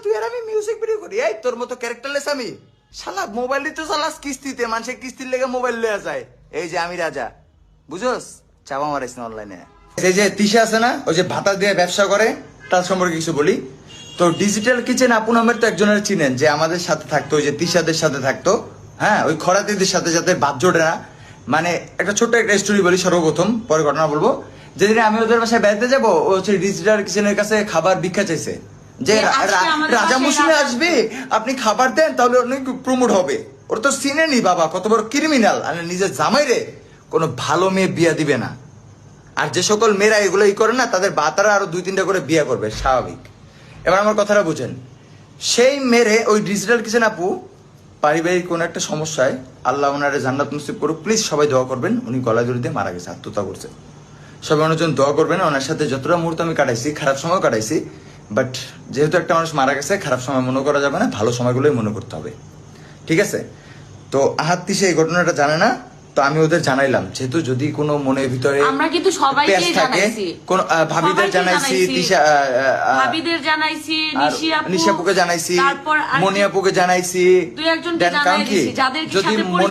তুই আর আমি music video করি, এই তোর মতো ক্যারেক্টারলেস আমি? শালা মোবাইল তো চালাস কিস্তিতে, মানুষের কিস্তির লেগে মোবাইল লয়ে যায়। এই যে আমি রাজা, বুঝোস? চাপা মারাইস না অনলাইনে। এই যে তিশা আছে না, ওই যে ভাতা দিয়ে ব্যবসা করে, তার সম্পর্কে কিছু বলি। তো ডিজিটাল কিচেন আপু নামের তো একজনের চিনেন, যে আমাদের সাথে থাকতো, ওই যে তিশাদের সাথে থাকতো, হ্যাঁ, ওই খরাতিদের সাথে সাথে বাদ জোটে না। মানে একটা ছোট্ট একটা স্টোরি বলি সর্বপ্রথম, পরে ঘটনা বলবো। যেদিন আমি ওদের বাসায় বেড়াতে যাবো, ও হচ্ছে ডিজিটাল কিচেনের কাছে খাবার ভিক্ষা চাইছে, যে রাজা মৌসুমে আসবে, আপনি খাবার দেন তাহলে অনেক প্রমোট হবে। ওর তো চিনেনি বাবা কত বড় ক্রিমিনাল, আর নিজের জামাই রে কোনো ভালো মেয়ে বিয়া দিবে না। আর যে সকল মেয়েরা এগুলো করে না, তাদের বাতারা আরো 2-3টা করে বিয়া করবে, স্বাভাবিক। এবার আমার কথাটা বুঝেন, সেই মেরে ওই ডিজিটাল কিচেন আপু পারিবারিক কোন একটা সমস্যায়, আল্লাহ ওনারে জান্নাত নসিব করুক, প্লিজ সবাই দোয়া করবেন। উনি গলায় দড়ি দিয়ে মারা গেছে, আত্মহত্যা করছে। সবাই ওনার জন্য দোয়া করবেন। ওনার সাথে যতটা মুহূর্ত আমি কাটাইছি, খারাপ সময় কাটাইছি, বাট যেহেতু একটা মানুষ মারা গেছে, খারাপ সময় মনে করা যাবে না, ভালো সময়গুলোই মনে করতে হবে, ঠিক আছে? তো আহাত তিশা এই ঘটনাটা জানে না, তো আমি ওদের জানাইলাম, যেহেতু যদি কোনো মনের ভিতরে আমরা কিন্তু সবাইকে জানাইছি, কোন ভাবিদের জানাইছি, তিশা ভাবিদের জানাইছি, নিশাপুকে জানাইছি, তারপর মনিয়াপুকে জানাইছি, দুই একজনকে জানাই দিয়েছি, যাদের সাথে